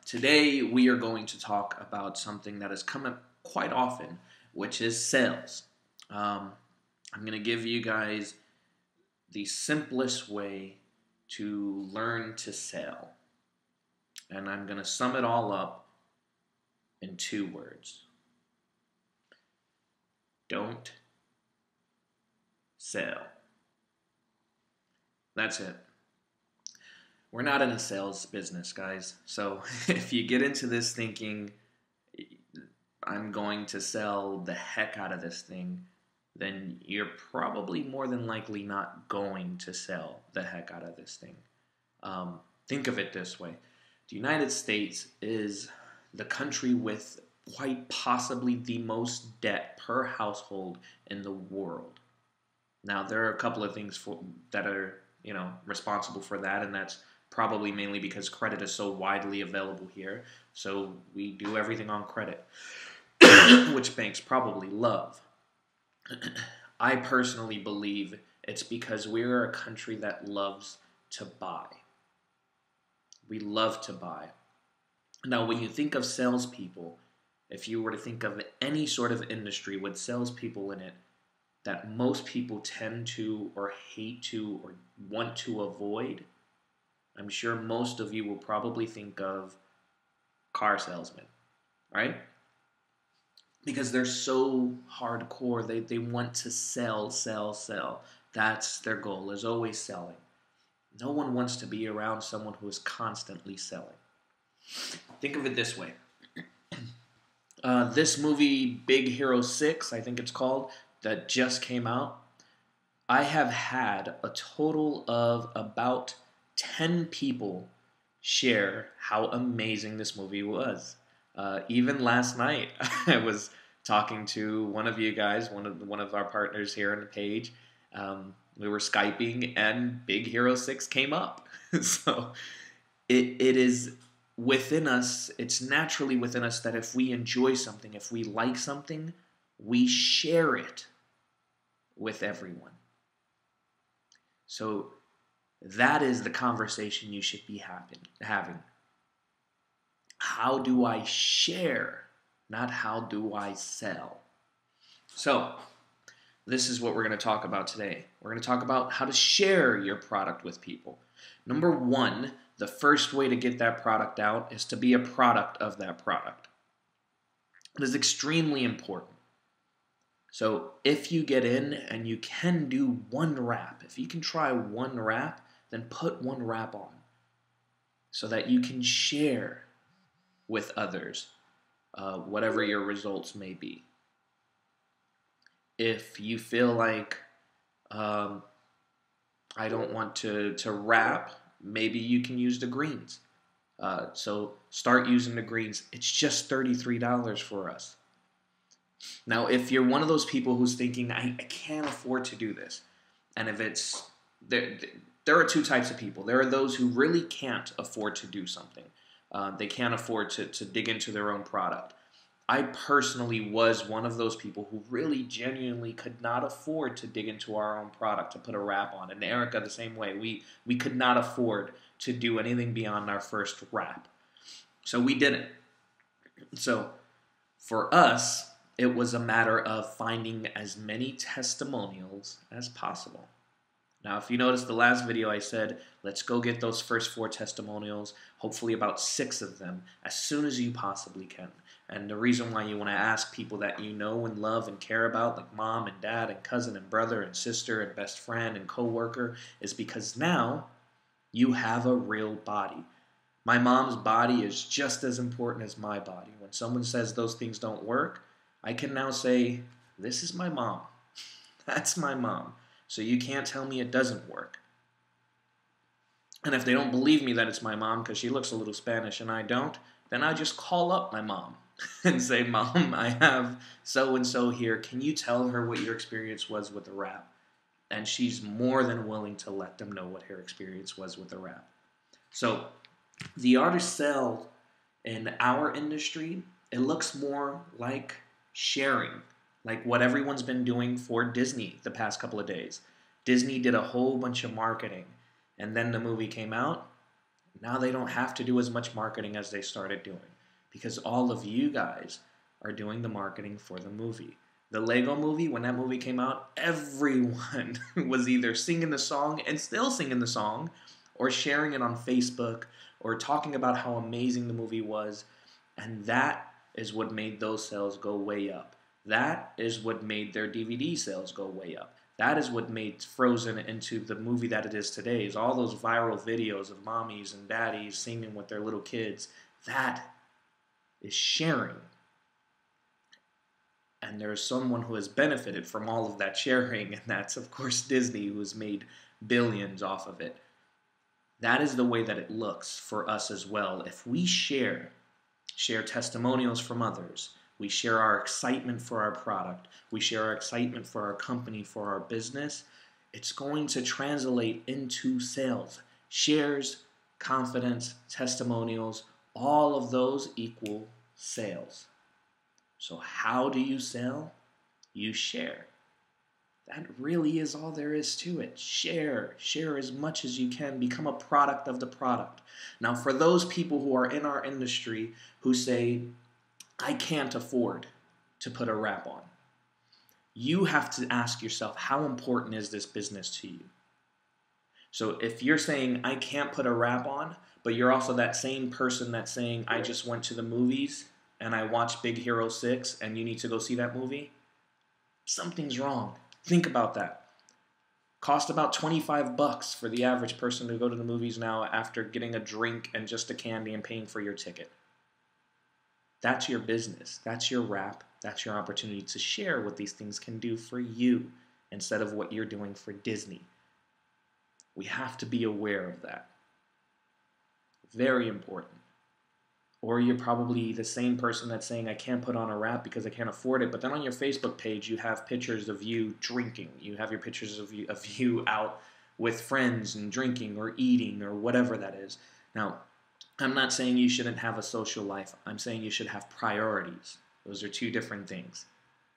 Today we are going to talk about something that has come up quite often, which is sales. I'm going to give you guys the simplest way to learn to sell. And I'm going to sum it all up in 2 words. Don't sell. That's it. We're not in a sales business, guys. So if you get into this thinking, I'm going to sell the heck out of this thing, then you're probably more than likely not going to sell the heck out of this thing. Think of it this way. The United States is the country with quite possibly the most debt per household in the world. Now, there are a couple of things that are, responsible for that, and that's probably mainly because credit is so widely available here. So we do everything on credit, which banks probably love. I personally believe it's because we're a country that loves to buy. We love to buy. Now, when you think of salespeople, if you were to think of any sort of industry with salespeople in it that most people tend to or hate to or want to avoid, I'm sure most of you will probably think of car salesmen, right? Because they're so hardcore. They want to sell. That's their goal, is always selling. No one wants to be around someone who is constantly selling. Think of it this way. This movie, Big Hero 6, I think it's called, that just came out, I have had a total of about 10 people share how amazing this movie was. Even last night, I was talking to one of you guys, one of our partners here on the page. We were Skyping, and Big Hero 6 came up. So it is within us, it's naturally within us that if we enjoy something, if we like something, we share it with everyone. So that is the conversation you should be having. How do I share, not how do I sell? So this is what we're going to talk about today. We're going to talk about how to share your product with people. Number 1, the first way to get that product out is to be a product of that product. It is extremely important. So if you get in and you can do one wrap, if you can try one wrap, then put one wrap on so that you can share with others whatever your results may be. If you feel like I don't want to wrap, maybe you can use the greens. So start using the greens. It's just $33 for us. Now, if you're one of those people who's thinking, I can't afford to do this, and if it's, there are 2 types of people. There are those who really can't afford to do something. They can't afford to dig into their own product. I personally was one of those people who really genuinely could not afford to dig into our own product, to put a wrap on. And Erica, the same way. We could not afford to do anything beyond our first wrap. So we didn't. So for us, it was a matter of finding as many testimonials as possible. Now, if you noticed the last video, I said, let's go get those first 4 testimonials, hopefully about 6 of them, as soon as you possibly can. And the reason why you want to ask people that you know and love and care about, like mom and dad and cousin and brother and sister and best friend and coworker, is because now you have a real body. My mom's body is just as important as my body. When someone says those things don't work, I can now say, this is my mom. That's my mom. So you can't tell me it doesn't work. And if they don't believe me that it's my mom because she looks a little Spanish and I don't, then I just call up my mom and say, Mom, I have so-and-so here. Can you tell her what your experience was with the wrap? And she's more than willing to let them know what her experience was with the wrap. So the art of sell in our industry, it looks more like sharing, like what everyone's been doing for Disney the past couple of days. Disney did a whole bunch of marketing, and then the movie came out, Now they don't have to do as much marketing as they started doing because all of you guys are doing the marketing for the movie. The Lego movie, when that movie came out, everyone was either singing the song and still singing the song, or sharing it on Facebook, or talking about how amazing the movie was. And that is what made those sales go way up. That is what made their DVD sales go way up. That is what made Frozen into the movie that it is today, is all those viral videos of mommies and daddies singing with their little kids. That is sharing. And there's someone who has benefited from all of that sharing, and that's, of course, Disney, who has made billions off of it. That is the way that it looks for us as well. If we share testimonials from others, we share our excitement for our product, we share our excitement for our company, for our business, it's going to translate into sales. Shares, confidence, testimonials, all of those equal sales. So how do you sell? You share. That really is all there is to it. Share. Share as much as you can. Become a product of the product. Now, for those people who are in our industry who say, I can't afford to put a wrap on, you have to ask yourself, how important is this business to you? So if you're saying, I can't put a wrap on, but you're also that same person that's saying, I just went to the movies and I watched Big Hero 6 and you need to go see that movie, something's wrong. Think about that. Cost about $25 for the average person to go to the movies now after getting a drink and just a candy and paying for your ticket. That's your business. That's your wrap. That's your opportunity to share what these things can do for you instead of what you're doing for Disney. We have to be aware of that. Very important. Or you're probably the same person that's saying, I can't put on a wrap because I can't afford it. But then on your Facebook page, you have pictures of you drinking. You have your pictures of you out with friends and drinking or eating or whatever that is. Now, I'm not saying you shouldn't have a social life. I'm saying you should have priorities. Those are two different things.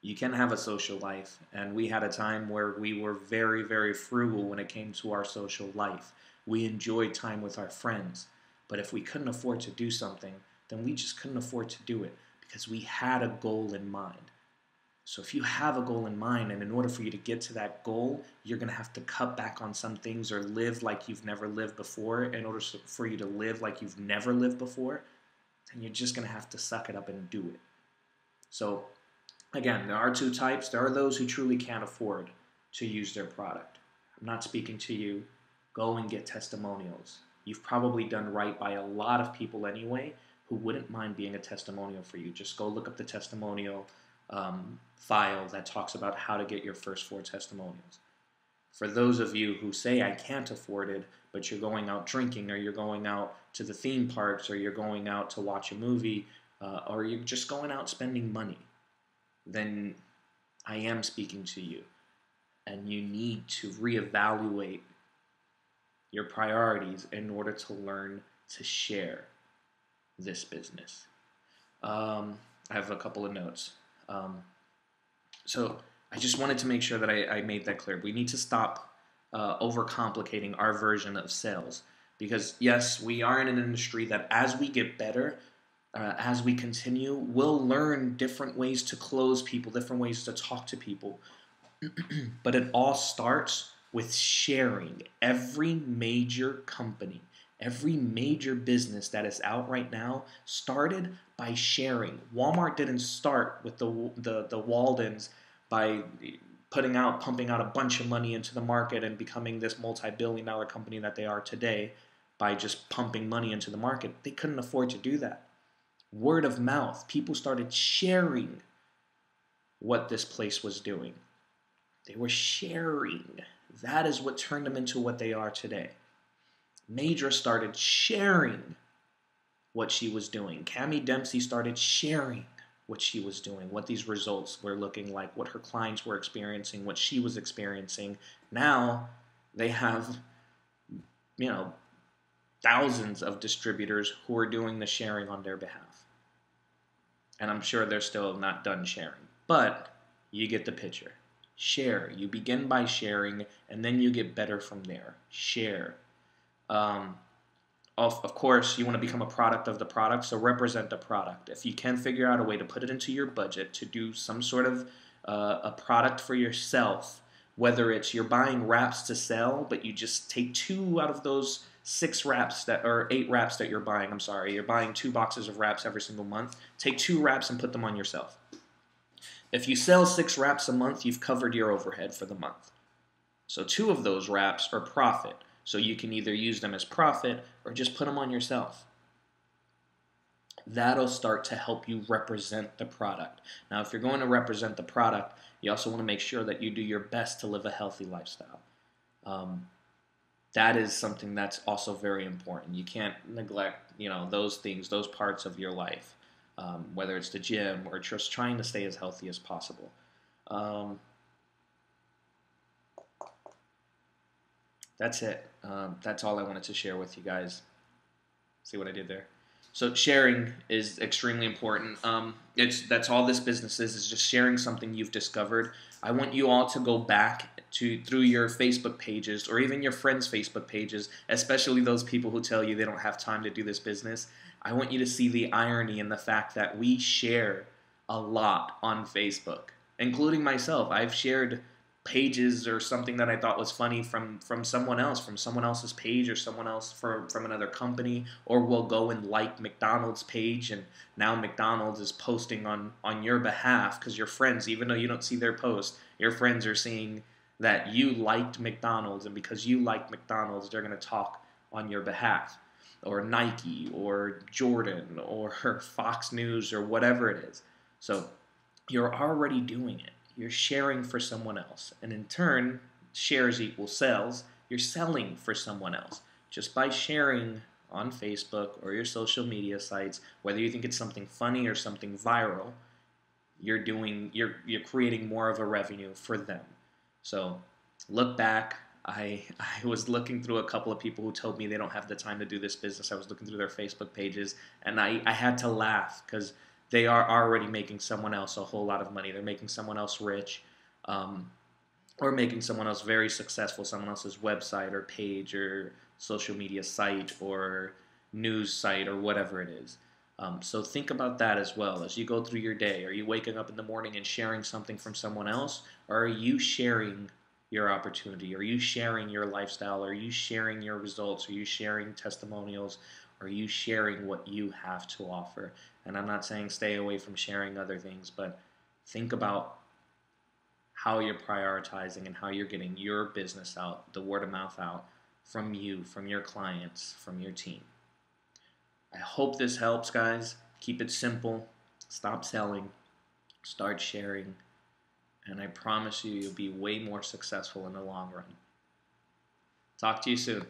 You can have a social life. And we had a time where we were very, very frugal when it came to our social life. We enjoyed time with our friends. But if we couldn't afford to do something, then we just couldn't afford to do it because we had a goal in mind. So if you have a goal in mind, and in order for you to get to that goal, you're going to have to cut back on some things or live like you've never lived before in order for you to live like you've never lived before, then you're just going to have to suck it up and do it. So again, there are two types. There are those who truly can't afford to use their product. I'm not speaking to you. Go and get testimonials. You've probably done right by a lot of people anyway who wouldn't mind being a testimonial for you. Just go look up the testimonial file that talks about how to get your first 4 testimonials. For those of you who say, I can't afford it, but you're going out drinking, or you're going out to the theme parks, or you're going out to watch a movie, or you're just going out spending money, then I am speaking to you. And you need to reevaluate your priorities in order to learn to share this business. I have a couple of notes. So I just wanted to make sure that I made that clear. We need to stop overcomplicating our version of sales. Because yes, we are in an industry that as we get better, as we continue, we'll learn different ways to close people, different ways to talk to people. But it all starts with sharing. Every major company, every major business that is out right now started by sharing. Walmart didn't start with the Waldens by pumping out a bunch of money into the market and becoming this multi-billion-dollar company that they are today by just pumping money into the market. They couldn't afford to do that. Word of mouth. People started sharing what this place was doing. They were sharing. That is what turned them into what they are today. Madra started sharing what she was doing. Cammie Dempsey started sharing what she was doing, what these results were looking like, what her clients were experiencing, what she was experiencing. Now they have, thousands of distributors who are doing the sharing on their behalf. And I'm sure they're still not done sharing, but you get the picture. Share. You begin by sharing, and then you get better from there. Share. of course, you want to become a product of the product, so represent the product. If you can figure out a way to put it into your budget to do some sort of a product for yourself, whether it's you're buying wraps to sell, but you just take 2 out of those 6 wraps that, or 8 wraps that you're buying. I'm sorry, you're buying 2 boxes of wraps every single month. Take 2 wraps and put them on yourself. If you sell 6 wraps a month, you've covered your overhead for the month. So 2 of those wraps are profit. So you can either use them as profit or just put them on yourself. That'll start to help you represent the product. Now, if you're going to represent the product, you also want to make sure that you do your best to live a healthy lifestyle. That is something that's also very important. You can't neglect, those things, those parts of your life, whether it's the gym or just trying to stay as healthy as possible. That's it. That's all I wanted to share with you guys. See what I did there? So sharing is extremely important. That's all this business is just sharing something you've discovered. I want you all to go back through your Facebook pages or even your friends' Facebook pages, especially those people who tell you they don't have time to do this business. I want you to see the irony in the fact that we share a lot on Facebook, including myself. I've shared pages or something that I thought was funny from someone else's page, or someone else from another company, or we'll go and like McDonald's page, and now McDonald's is posting on your behalf because your friends, even though you don't see their post, your friends are seeing that you liked McDonald's, and because you liked McDonald's, they're going to talk on your behalf, or Nike or Jordan or Fox News or whatever it is. So you're already doing it. You're sharing for someone else. And in turn, shares equal sales. You're selling for someone else. Just by sharing on Facebook or your social media sites, whether you think it's something funny or something viral, you're creating more of a revenue for them. So look back. I was looking through a couple of people who told me they don't have the time to do this business. I was looking through their Facebook pages, and I had to laugh because they are already making someone else a whole lot of money. They're making someone else rich, or making someone else very successful, someone else's website or page or social media site or news site or whatever it is. So think about that as well as you go through your day. Are you waking up in the morning and sharing something from someone else? Or are you sharing your opportunity? Are you sharing your lifestyle? Are you sharing your results? Are you sharing testimonials? Are you sharing what you have to offer? And I'm not saying stay away from sharing other things, but think about how you're prioritizing and how you're getting your business out, the word of mouth out from you, from your clients, from your team. I hope this helps, guys. Keep it simple. Stop selling. Start sharing. And I promise you, you'll be way more successful in the long run. Talk to you soon.